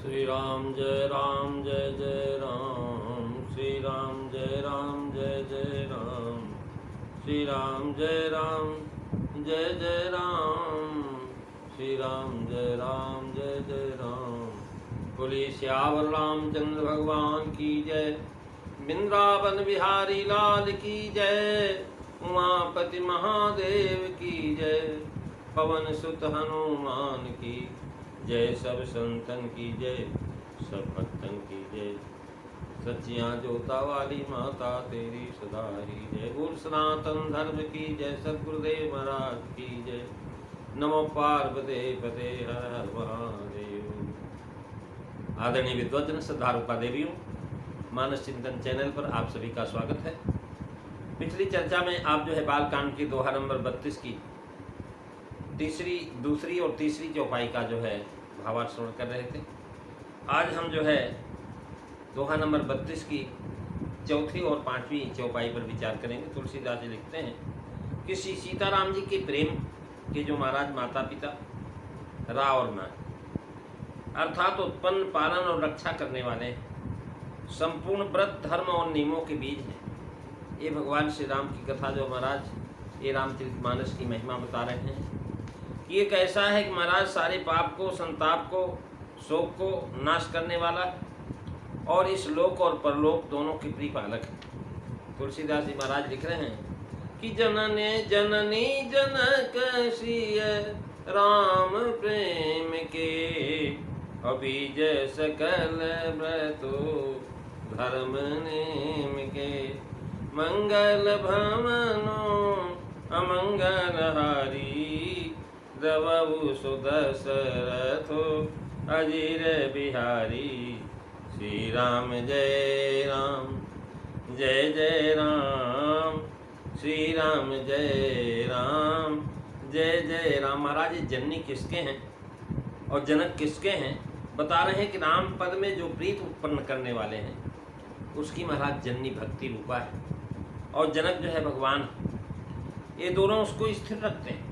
श्री राम जय जय राम, श्री राम जय जय राम, श्री राम जय जय राम, श्री राम जय जय राम। बोलिए श्यावर रामचंद्र भगवान की जय, वृंदावन बिहारी लाल की जय, उमापति महादेव की जय, पवन सुत हनुमान की जय, सब संतन की जय, सब भक्तन की जय। सच्चियाँ जोता वाली माता तेरी सदा ही जय। बोल सनातन धर्म की जय, सद्गुरुदेव महाराज की जय। नमो पार्वती पते हर हर महादेव। आदरणीय विद्वजन श्रद्धारूपा देवियों, मानस चिंतन चैनल पर आप सभी का स्वागत है। पिछली चर्चा में आप बाल कांड की दोहा नंबर 32 की दूसरी और तीसरी चौपाई का भावार्थ श्रवण कर रहे थे। आज हम दोहा नंबर 32 की चौथी और पांचवी चौपाई पर विचार करेंगे। तुलसीदास जी लिखते हैं कि श्री सीताराम जी के प्रेम के जो महाराज माता पिता रा और माँ अर्थात उत्पन्न, पालन और रक्षा करने वाले संपूर्ण व्रत, धर्म और नियमों के बीज हैं। ये भगवान श्री राम की कथा जो महाराज ये रामचरितमानस की महिमा बता रहे हैं। ये कैसा है कि महाराज सारे पाप को, संताप को, शोक को नाश करने वाला और इस लोक और परलोक दोनों के प्रिय पालक है। तुलसीदास जी महाराज लिख रहे हैं कि जनने जननी जनक सिय राम प्रेम के, अबीज सकल व्रतो धर्म नेम के, मंगल भवनो अमंगल हारी, द्रवु सुदशरथो अजीर बिहारी। श्री राम जय जय राम, श्री राम जय जय राम। महाराज ये जननी किसके हैं और जनक किसके हैं बता रहे हैं कि राम पद में जो प्रीत उत्पन्न करने वाले हैं उसकी महाराज जननी भक्ति रूपा है, और जनक भगवान। ये दोनों उसको स्थिर रखते हैं।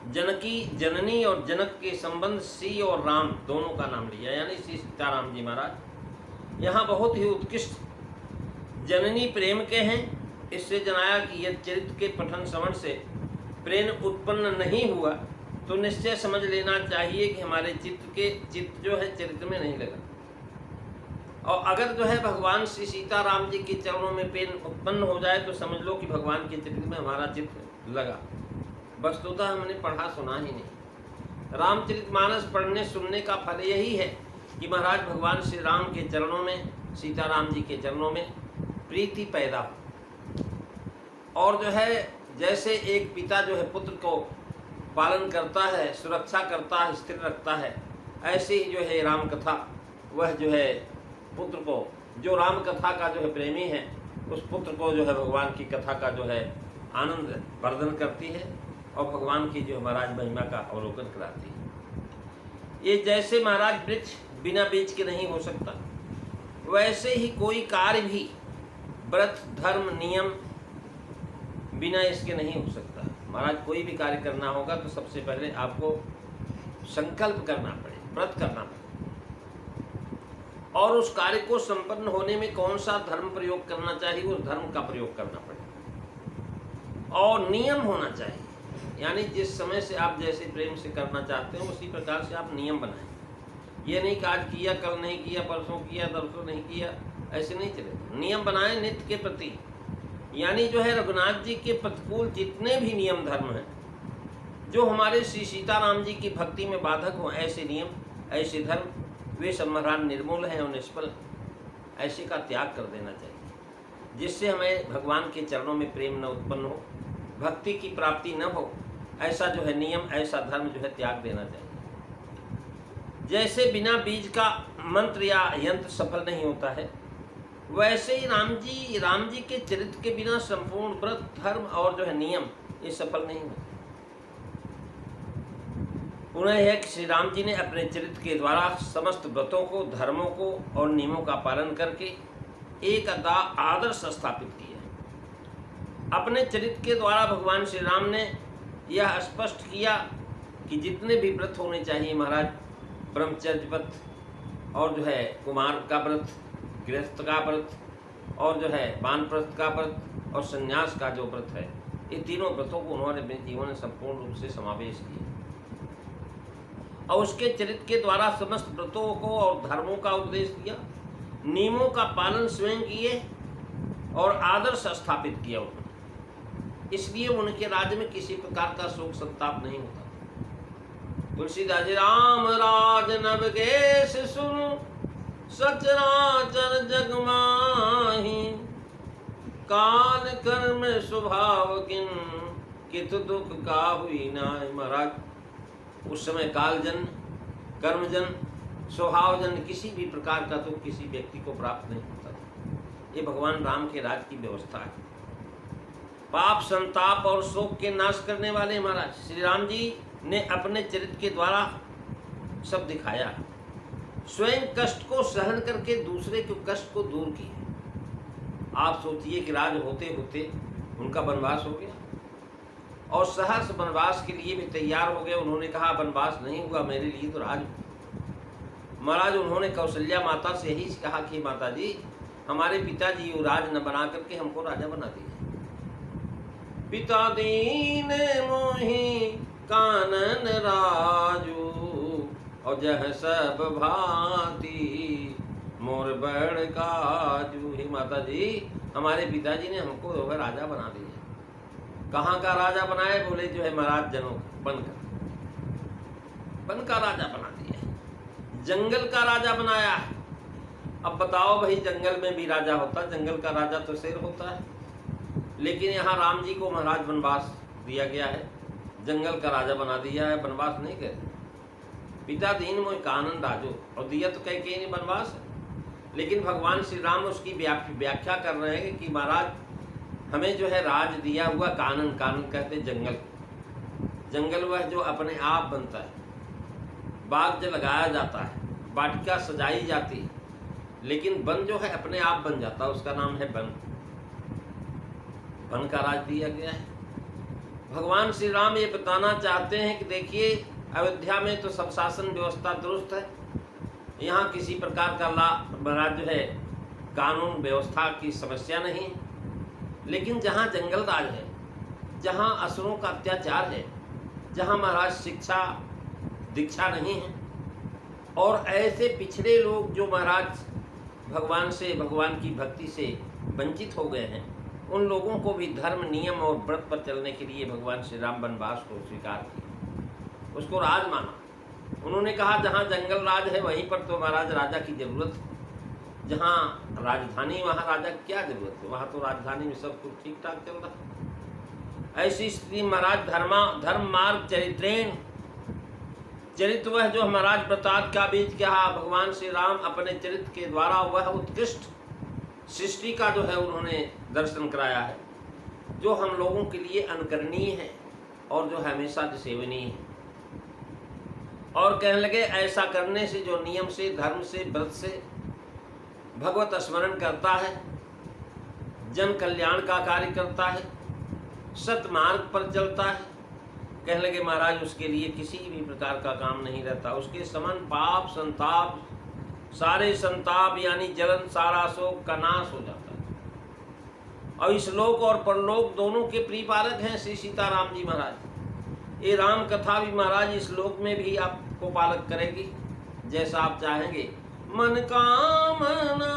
जनकी जननी और जनक के संबंध सी और राम दोनों का नाम लिया, यानी श्री सीताराम जी महाराज यहाँ बहुत ही उत्कृष्ट जननी प्रेम के हैं। इससे जनाया कि यदि चरित्र के पठन श्रवण से प्रेम उत्पन्न नहीं हुआ तो निश्चय समझ लेना चाहिए कि हमारे चित्त चरित्र में नहीं लगा। और अगर भगवान श्री सीताराम जी के चरणों में प्रेम उत्पन्न हो जाए तो समझ लो कि भगवान के चरित्र में हमारा चित्त लगा। वस्तुतः हमने पढ़ा सुना ही नहीं। रामचरितमानस पढ़ने सुनने का फल यही है कि महाराज भगवान श्री राम के चरणों में, सीताराम जी के चरणों में प्रीति पैदा हो। और जैसे एक पिता पुत्र को पालन करता है, सुरक्षा करता है, स्थिर रखता है, ऐसे ही राम कथा वह पुत्र को, जो राम कथा का प्रेमी है, उस पुत्र को भगवान की कथा का आनंद वर्धन करती है और भगवान की महाराज महिमा का अवलोकन कराती है। ये जैसे महाराज वृक्ष बिना बीज के नहीं हो सकता, वैसे ही कोई कार्य भी व्रत, धर्म, नियम बिना इसके नहीं हो सकता। महाराज कोई भी कार्य करना होगा तो सबसे पहले आपको संकल्प करना पड़े, व्रत करना पड़े, और उस कार्य को संपन्न होने में कौन सा धर्म प्रयोग करना चाहिए उस धर्म का प्रयोग करना पड़े, और नियम होना चाहिए। यानी जिस समय से आप जैसे प्रेम से करना चाहते हो उसी प्रकार से आप नियम बनाएं। ये नहीं कि आज किया, कल नहीं किया, परसों किया, तरसों नहीं किया, ऐसे नहीं चलेगा। नियम बनाएं नित्य के प्रति। यानी रघुनाथ जी के प्रतिकूल जितने भी नियम धर्म हैं, जो हमारे श्री सीताराम जी की भक्ति में बाधक हों, ऐसे नियम, ऐसे धर्म, वे सब महाराज निर्मूल हैं और निष्फल। ऐसे का त्याग कर देना चाहिए, जिससे हमें भगवान के चरणों में प्रेम न उत्पन्न हो, भक्ति की प्राप्ति न हो। ऐसा नियम, ऐसा धर्म त्याग देना चाहिए। जैसे बिना बीज का मंत्र या यंत्र सफल नहीं होता है, वैसे ही राम जी के चरित्र के बिना संपूर्ण व्रत, धर्म और नियम ये सफल नहीं होते। पुनः है कि श्री राम जी ने अपने चरित्र के द्वारा समस्त व्रतों को, धर्मों को और नियमों का पालन करके एक आदर्श स्थापित किया। अपने चरित्र के द्वारा भगवान श्री राम ने यह स्पष्ट किया कि जितने भी व्रत होने चाहिए महाराज ब्रह्मचर्य व्रत और जो है कुमार का व्रत, गृहस्थ का व्रत और जो है वानप्रस्थ का व्रत और संन्यास का जो व्रत है, ये तीनों व्रतों को उन्होंने अपने जीवन में संपूर्ण रूप से समावेश किया और उसके चरित्र के द्वारा समस्त व्रतों को और धर्मों का उपदेश दिया, नियमों का पालन स्वयं किए और आदर्श स्थापित किया उन्होंने। इसलिए उनके राज्य में किसी प्रकार का शोक संताप नहीं होता। तुलसीदास जी राम राज नव केश सुनु सचराचर जग माही काल कर्म स्वभाव किन कित दुख का हुई नाय। महाराज उस समय कालजन, कर्मजन, स्वभावजन किसी भी प्रकार का दुख किसी व्यक्ति को प्राप्त नहीं होता। ये भगवान राम के राज की व्यवस्था है। पाप, संताप और शोक के नाश करने वाले महाराज श्री राम जी ने अपने चरित्र के द्वारा सब दिखाया। स्वयं कष्ट को सहन करके दूसरे के कष्ट को दूर किया। आप सोचिए कि राज होते होते उनका वनवास हो गया और सहर्ष वनवास के लिए भी तैयार हो गए। उन्होंने कहा वनवास नहीं हुआ मेरे लिए तो राज। महाराज उन्होंने कौशल्या माता से यही कहा कि माता जी हमारे पिताजी युवराज न बना करके हमको राजा बना दिए। पिता दीन मोहि कानन राजू और जह सब भांति मोर बड़ काजू। हे माता जी हमारे पिताजी ने हमको राजा बना दिया। कहाँ का राजा बनाए? बोले जो है महाराज जनों बनकर राजा बना दिया, जंगल का राजा बनाया है। अब बताओ भाई जंगल में भी राजा होता, जंगल का राजा तो शेर होता है, लेकिन यहाँ राम जी को महाराज वनवास दिया गया है, जंगल का राजा बना दिया है, वनवास नहीं करे। पिता दीन मोहि कानन राजो और दिया तो कह के वनवास है, लेकिन भगवान श्री राम उसकी व्याख्या कर रहे हैं कि महाराज हमें जो है राज दिया हुआ कानन, कानन कहते जंगल, जंगल वह जो अपने आप बनता है, बाग जो लगाया जाता है, वाटिका सजाई जाती है, लेकिन वन जो है अपने आप बन जाता है, उसका नाम है वन। वन का राज दिया गया है। भगवान श्री राम ये बताना चाहते हैं कि देखिए अयोध्या में तो सब शासन व्यवस्था दुरुस्त है, यहाँ किसी प्रकार का महाराज जो है कानून व्यवस्था की समस्या नहीं, लेकिन जहाँ जंगल राज है, जहाँ असुरों का अत्याचार है, जहाँ महाराज शिक्षा दीक्षा नहीं है और ऐसे पिछड़े लोग जो महाराज भगवान से, भगवान की भक्ति से वंचित हो गए हैं, उन लोगों को भी धर्म, नियम और व्रत पर चलने के लिए भगवान श्री राम वनवास को स्वीकार किया, उसको राज माना। उन्होंने कहा जहाँ जंगल राज है वहीं पर तो महाराज राजा की जरूरत है, जहाँ राजधानी वहाँ राजा की क्या जरूरत है, वहाँ तो राजधानी में सब कुछ ठीक ठाक चल रहा है। ऐसी स्थिति महाराज धर्म मार्ग चरित्रेण, चरित्र वह जो महाराज व्रतात् का बीज कहा भगवान श्री राम अपने चरित्र के द्वारा वह उत्कृष्ट सृष्टि का जो है उन्होंने दर्शन कराया है, जो हम लोगों के लिए अनुकरणीय है और जो हमेशा सेवनीय है। और कहने लगे ऐसा करने से जो नियम से, धर्म से, व्रत से भगवत स्मरण करता है, जन कल्याण का कार्य करता है, सतमार्ग पर चलता है, कहने लगे महाराज उसके लिए किसी भी प्रकार का काम नहीं रहता। उसके समान पाप, संताप, सारे संताप यानी जलन, सारा शोक का नाश हो जाता है। और इस लोक और परलोक दोनों के प्रिय पालक हैं श्री सीताराम जी महाराज। ये राम कथा भी महाराज इस लोक में भी आपको पालक करेगी जैसा आप चाहेंगे। मन कामना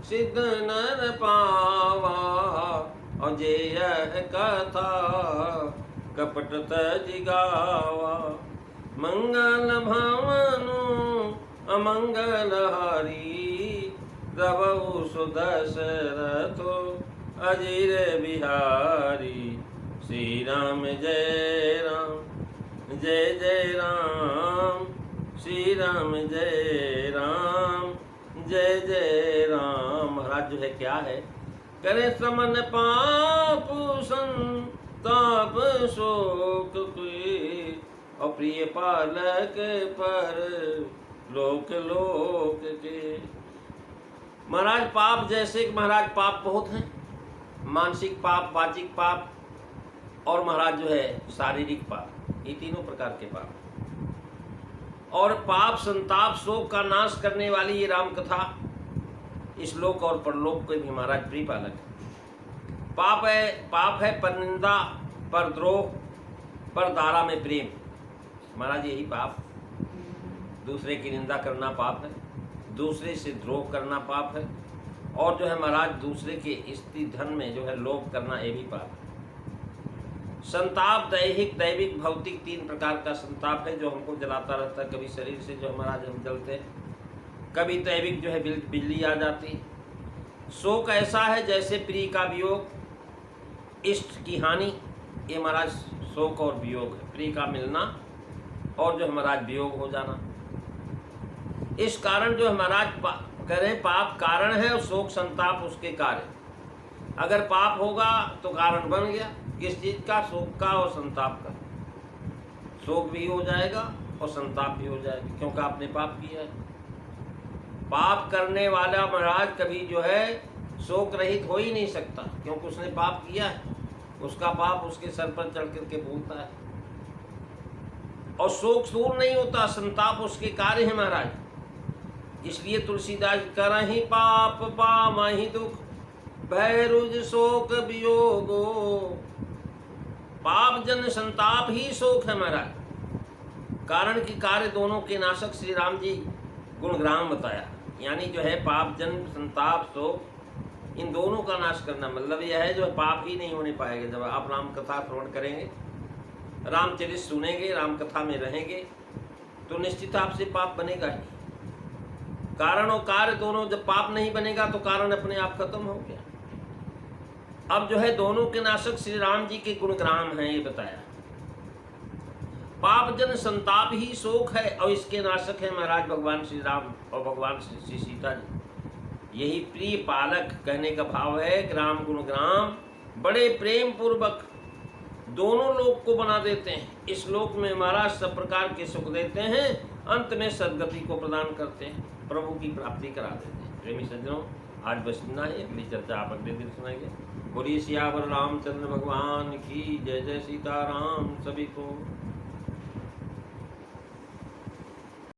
सिद्ध नर पावा और जे यह कथा कपट तज गावा। मंगल भवनु अमंगल हरि रवौ सुदशरथो अजीर बिहारी। श्री राम जय राम जय जय राम, श्री राम जय राम जय जय राम। महाराज जो है क्या है, करे समन पाप संताप शोक कोई और प्रिय पालक पर लोक लोक के। महाराज पाप जैसे कि महाराज पाप बहुत हैं, मानसिक पाप, वाचिक पाप और महाराज जो है शारीरिक पाप, ये तीनों प्रकार के पाप। और पाप संताप शोक का नाश करने वाली ये राम कथा इस लोक और परलोक के भी महाराज प्रिय पालक है। पाप है पर निंदा, पर द्रोह, पर दारा में प्रेम। महाराज यही पाप, दूसरे की निंदा करना पाप है, दूसरे से द्रोह करना पाप है, और जो है महाराज दूसरे के स्त्री धन में जो है लोभ करना ये भी पाप है। संताप दैहिक, दैविक, भौतिक, 3 प्रकार का संताप है जो हमको जलाता रहता है। कभी शरीर से जो महाराज हम जलते हैं, कभी दैविक जो है बिजली आ जाती है। शोक ऐसा है जैसे प्रिय का वियोग, इष्ट की हानि, ये महाराज शोक और वियोग है। प्रिय का मिलना और जो महाराज वियोग हो जाना। इस कारण जो महाराज करें पाप कारण है और शोक संताप उसके कार्य। अगर पाप होगा तो कारण बन गया किस चीज का? शोक का और संताप का। शोक भी हो जाएगा और संताप भी हो जाएगा, क्योंकि आपने पाप किया है। पाप करने वाला महाराज कभी जो है शोक रहित हो ही नहीं सकता, क्योंकि उसने पाप किया है। उसका पाप उसके सर पर चढ़ करके भूलता है, और शोक दूर नहीं होता, संताप उसके कार्य है महाराज। इसलिए तुलसीदास करहि पाप पामहि दुख, भैरुज शोक वियोगो। पाप जन संताप ही शोक है महाराज। कारण की कार्य दोनों के नाशक श्री राम जी गुणग्राम बताया। यानी जो है पाप जन संताप शोक, इन दोनों का नाश करना मतलब यह है जो पाप ही नहीं होने पाएगा। जब आप राम कथा श्रवण करेंगे, रामचरित सुनेंगे, राम कथा में रहेंगे, तो निश्चित आपसे पाप बनेगा ही। कारण और कार्य दोनों, जब पाप नहीं बनेगा तो कारण अपने आप खत्म हो गया। अब जो है दोनों के नाशक श्री राम जी के गुणग्राम हैं, ये बताया। पाप जन संताप ही शोक है, और इसके नाशक है महाराज भगवान श्री राम और भगवान श्री सीता जी। यही प्रिय पालक कहने का भाव है। ग्राम गुणग्राम बड़े प्रेम पूर्वक दोनों लोक को बना देते हैं। इस लोक में महाराज सब प्रकार के सुख देते हैं, अंत में सदगति को प्रदान करते हैं, प्रभु की प्राप्ति करा देते हैं। प्रेमी सज्जनों, आज बस इतना ही। अगली चर्चा आप अगले दिन सुनाएंगे। बोलिए सियावर रामचंद्र भगवान की जय। जय सीताराम। सभी को